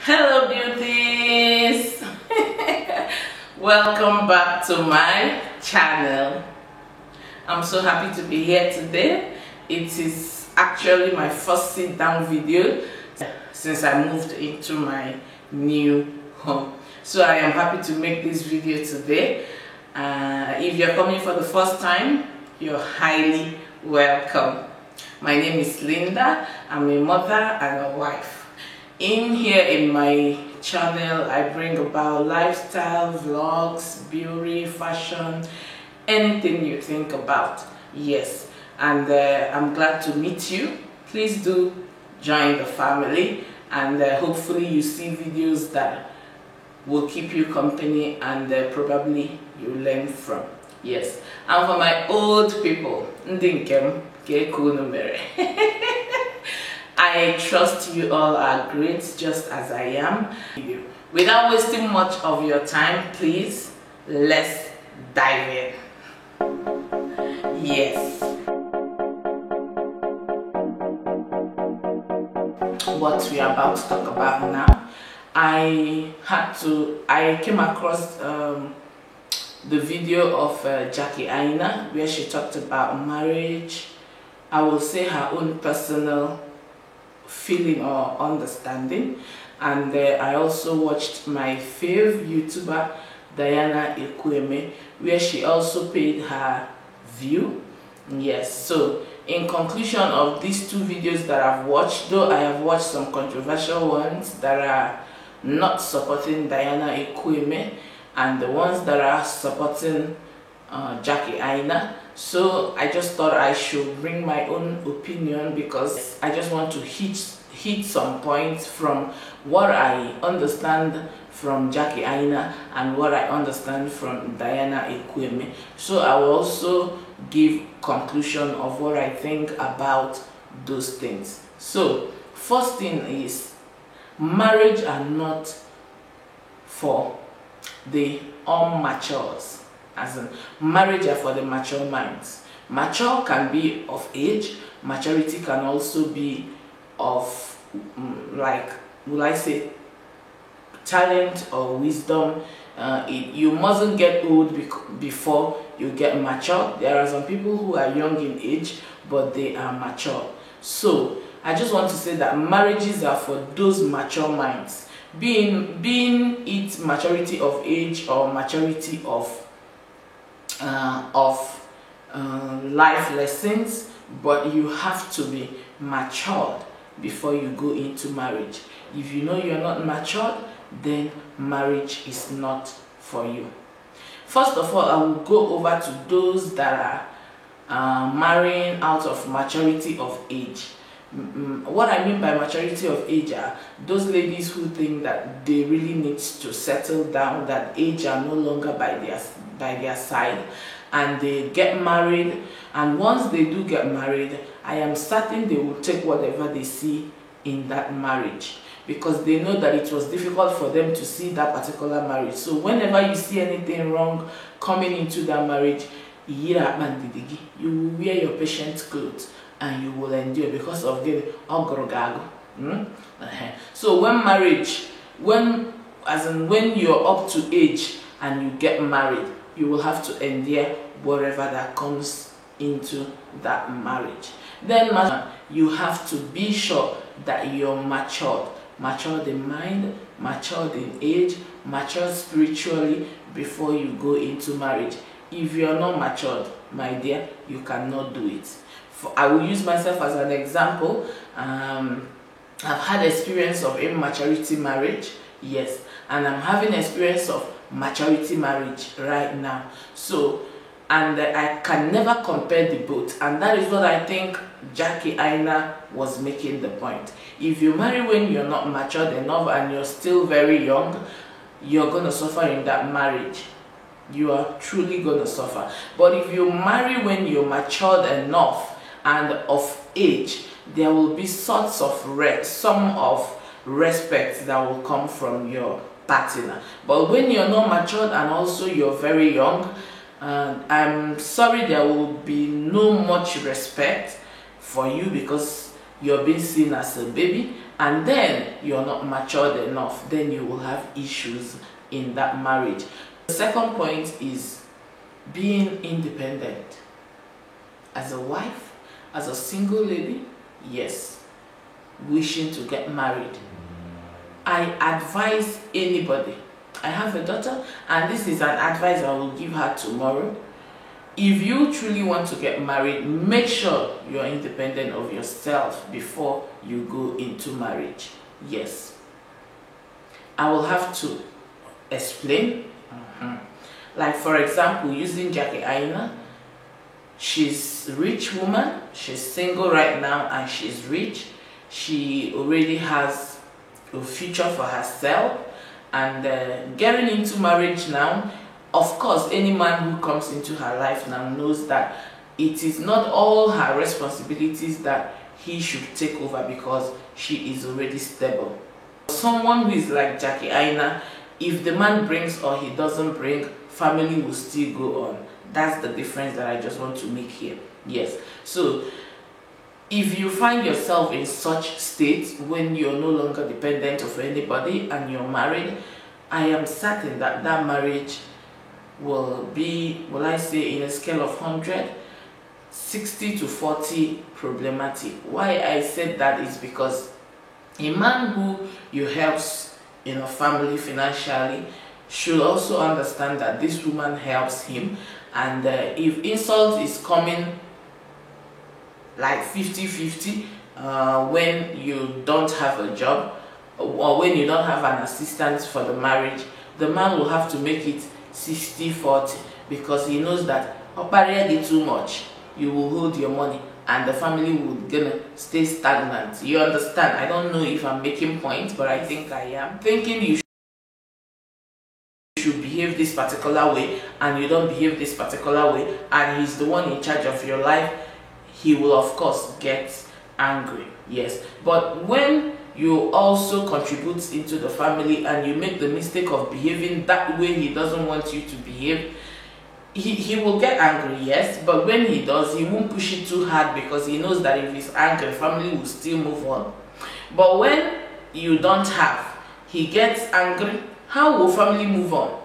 Hello beauties. Welcome back to my channel. I'm so happy to be here today. It is actually my first sit down video since I moved into my new home, so I am happy to make this video today. If you're coming for the first time, you're highly welcome. My name is Linda. I'm a mother and a wife. In here in my channel, I bring about lifestyle, vlogs, beauty, fashion, anything you think about. Yes, and I'm glad to meet you. Please do join the family, and hopefully you see videos that will keep you company and probably you learn from. Yes, and for my old people, ndị nkem ka eke unu mere. I trust you all are great just as I am. Without wasting much of your time, please, let's dive in. Yes. What we are about to talk about now, I came across the video of Jackie Aina where she talked about marriage. I will say her own personal feeling or understanding, and I also watched my fave YouTuber Diana Ekweme where she also paid her view. Yes, so in conclusion of these two videos that I've watched, though I have watched some controversial ones that are not supporting Diana Ekweme and the ones that are supporting Jackie Aina, so I just thought I should bring my own opinion because I just want to hit some points from what I understand from Jackie Aina and what I understand from Diana Ekweme. So I will also give conclusion of what I think about those things. So first thing is, marriage are not for the unmatures. As in, marriage are for the mature minds. Mature can be of age. Maturity can also be of like, will I say, talent or wisdom. You mustn't get old before you get mature. There are some people who are young in age but they are mature. So I just want to say that marriages are for those mature minds, being it maturity of age or maturity of life lessons, but you have to be matured before you go into marriage. If you know you're not matured, then marriage is not for you. First of all, I will go over to those that are marrying out of maturity of age. What I mean by maturity of age are those ladies who think that they really need to settle down, that age are no longer by their side, and they get married, and once they do get married, I am certain they will take whatever they see in that marriage, because they know that it was difficult for them to see that particular marriage. So whenever you see anything wrong coming into that marriage, you will wear your patient clothes and you will endure because of the ogorogago. So when you're up to age and you get married, you will have to endure whatever that comes into that marriage. Then you have to be sure that you're matured in mind, matured in age, matured spiritually before you go into marriage. If you're not matured, my dear, you cannot do it. I will use myself as an example. I've had experience of immaturity marriage, yes, and I'm having experience of maturity marriage right now. So, and I can never compare the both, and that is what I think Jackie Aina was making the point. If you marry when you're not matured enough and you're still very young, you're gonna suffer in that marriage. You are truly gonna suffer. But if you marry when you're matured enough and of age, there will be sorts of some of respect that will come from your partner. But when you're not matured and also you're very young, I'm sorry, there will be no much respect for you because you're being seen as a baby, and then you're not matured enough, then you will have issues in that marriage. The second point is being independent. As a wife, as a single lady, yes, wishing to get married, I advise anybody. I have a daughter, and this is an advice I will give her tomorrow. If you truly want to get married, make sure you are independent of yourself before you go into marriage. Yes. I will have to explain. Like, for example, using Jackie Aina, she's a rich woman, she's single right now, and she's rich. She already has a future for herself, and getting into marriage now, of course, any man who comes into her life now knows that it is not all her responsibilities that he should take over, because she is already stable. Someone who is like Jackie Aina, if the man brings or he doesn't bring, family will still go on. That's the difference that I just want to make here. Yes. So if you find yourself in such state when you're no longer dependent of anybody and you're married, I am certain that that marriage will be, will I say, in a scale of 100, 60 to 40 problematic. Why I said that is because a man who you helps in a family financially should also understand that this woman helps him, and if insult is coming like 50-50 when you don't have a job or when you don't have an assistant for the marriage, the man will have to make it 60-40, because he knows that operating too much, you will hold your money and the family will gonna stay stagnant. You understand? I don't know if I'm making points, but I think I am. Thinking you should behave this particular way and you don't behave this particular way, and he's the one in charge of your life, he will of course get angry. Yes, but when you also contribute into the family and you make the mistake of behaving that way he doesn't want you to behave, he will get angry, yes, but when he does, he won't push it too hard, because he knows that if he's angry, family will still move on. But when you don't have, he gets angry, how will family move on?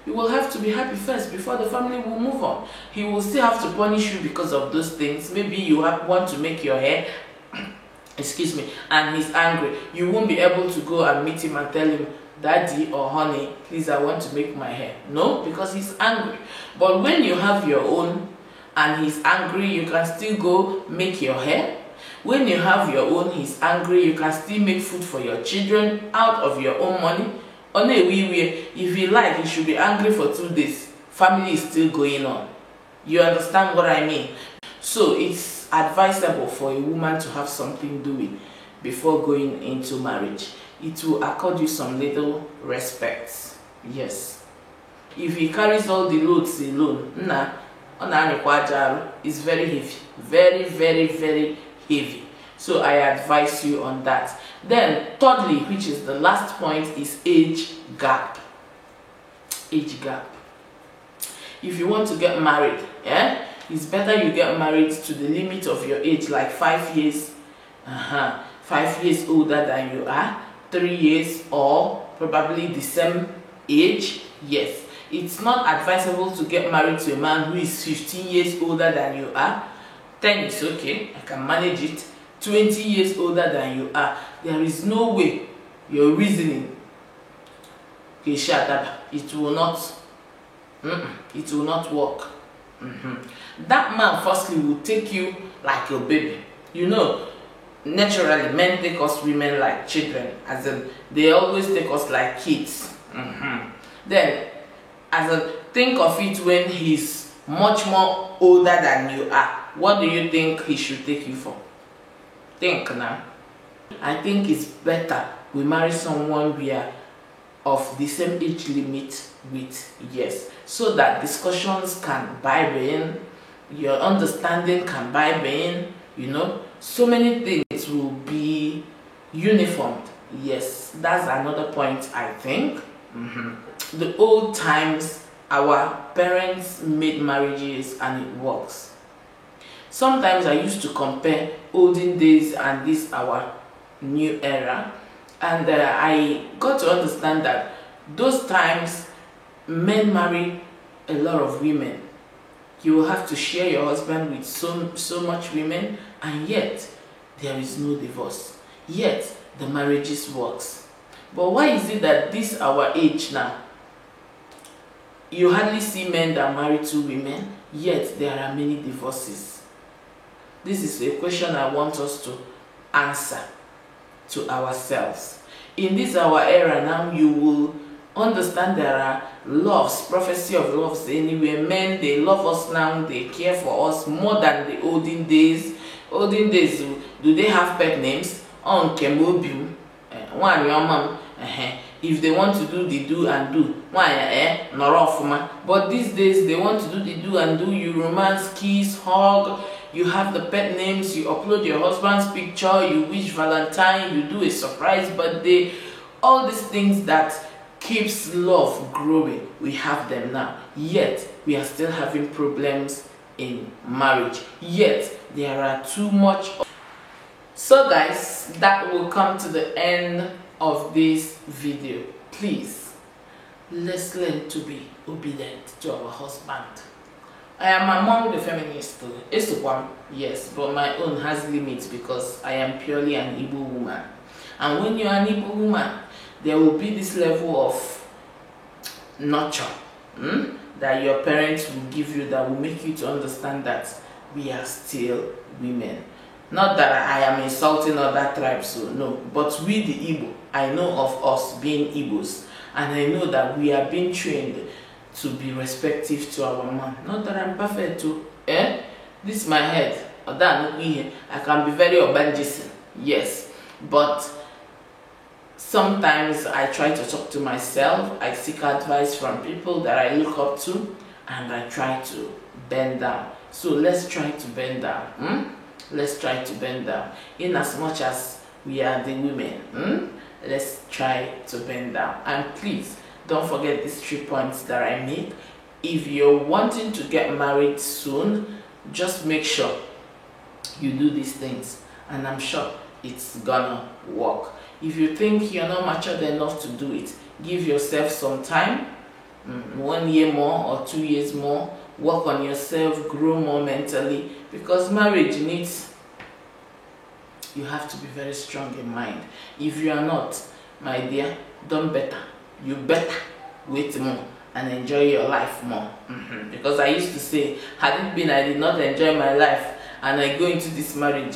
You will have to be happy first before the family will move on. He will still have to punish you because of those things. Maybe you want to make your hair excuse me, and he's angry. You won't be able to go and meet him and tell him, daddy or honey, please, I want to make my hair. No, because he's angry. But when you have your own and he's angry, you can still go make your hair. When you have your own, he's angry, you can still make food for your children out of your own money. On a wee way, if you like, he should be angry for 2 days. Family is still going on. You understand what I mean? So it's advisable for a woman to have something doing before going into marriage. It will accord you some little respect. Yes. If he carries all the loads alone, it's very heavy. Very, very, very heavy. So I advise you on that. Then thirdly, which is the last point, is age gap. Age gap. If you want to get married, it's better you get married to the limit of your age, like 5 years. 5 years older than you are, 3 years, or probably the same age. Yes, it's not advisable to get married to a man who is 15 years older than you are. 10 is okay, I can manage it. 20 years older than you are, there is no way your reasoning, it will not work. That man firstly will take you like a baby. You know, naturally men take us women like children, as in they always take us like kids. Then as in, think of it when he's much more older than you are. What do you think he should take you for? Think now. I think it's better we marry someone we are of the same age limit with, yes, so that discussions can vibe in, your understanding can vibe in, you know, so many things will be uniformed. Yes, that's another point, I think. The old times, our parents made marriages and it works. Sometimes I used to compare olden days and this our new era, and I got to understand that those times men marry a lot of women. You will have to share your husband with so much women, and yet there is no divorce. Yet the marriages works. But why is it that this our age now, you hardly see men that marry 2 women, yet there are many divorces? This is a question I want us to answer to ourselves. In this our era now, you will understand there are loves, prophecy of loves anywhere. Men, they love us now, they care for us more than the olden days. Olden days, do they have pet names? On Kemobium, one your mom. If they want to do the do and do, why Norofuma. But these days they want to do the do and do. You romance, kiss, hug. You have the pet names. You upload your husband's picture. You wish Valentine. You do a surprise birthday. All these things that keeps love growing, we have them now. Yet we are still having problems in marriage. Yet there are too much. So guys, that will come to the end of this video. Please, let's learn to be obedient to our husband. I am among the feminists too. Yes, but my own has limits because I am purely an Igbo woman. And when you're an Igbo woman, there will be this level of nurture that your parents will give you that will make you to understand that we are still women. Not that I am insulting other tribes, so no. But we the Igbo, I know of us being Igbos, and I know that we are being trained to be respectful to our man. Not that I'm perfect too. This is my head. I can be very obanjisen, yes. But sometimes I try to talk to myself. I seek advice from people that I look up to, and I try to bend down. So let's try to bend down. Let's try to bend down. In as much as we are the women, let's try to bend down. And please, don't forget these 3 points that I made. If you're wanting to get married soon, just make sure you do these things. And I'm sure it's gonna work. If you think you're not matured enough to do it, give yourself some time, 1 year more or 2 years more. Work on yourself, grow more mentally, because marriage needs, you have to be very strong in mind. If you are not, my dear, don't better. You better wait more and enjoy your life more. Because I used to say, had it been I did not enjoy my life and I go into this marriage,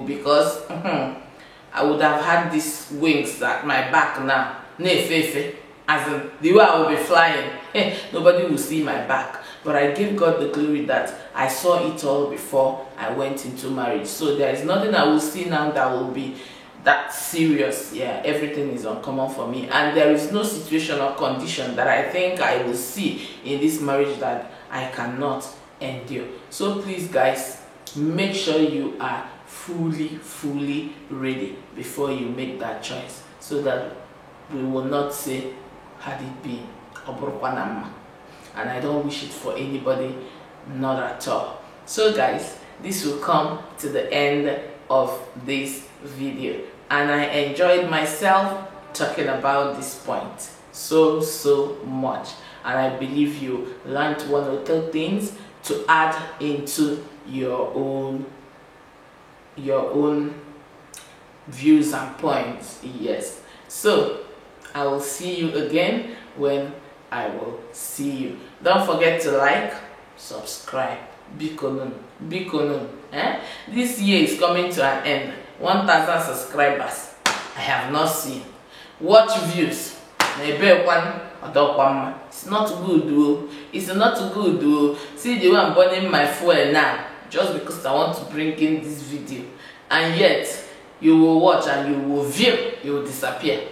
because I would have had these wings at my back now. As in, the way I will be flying, nobody will see my back. But I give God the glory that I saw it all before I went into marriage. So there is nothing I will see now that will be that serious. Yeah, everything is uncommon for me. And there is no situation or condition that I think I will see in this marriage that I cannot endure. So please guys, make sure you are fully ready before you make that choice, so that we will not say, had it been Obrokwanama. And I don't wish it for anybody, not at all. So guys, this will come to the end of this video, and I enjoyed myself talking about this point so much, and I believe you learned 1 or 2 things to add into your own views and points. Yes, so I will see you again when I will see you. Don't forget to like, subscribe. Bikonun. This year is coming to an end. 1,000 subscribers I have not seen. Watch views. It's not good though. It's not good though. See the way I'm burning my fuel now, just because I want to bring in this video, and yet you will watch and you will view, you will disappear.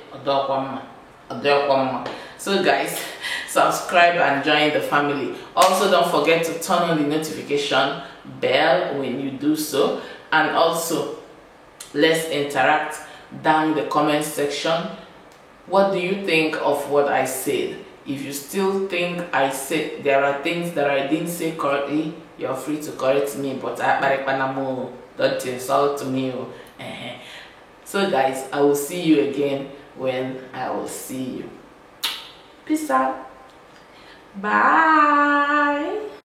So guys, subscribe and join the family. Also, don't forget to turn on the notification bell when you do so, and also let's interact down in the comment section. What do you think of what I said? If you still think I said there are things that I didn't say correctly, you're free to correct me, but don't insult me. So guys, I will see you again when I will see you. Peace out. Bye.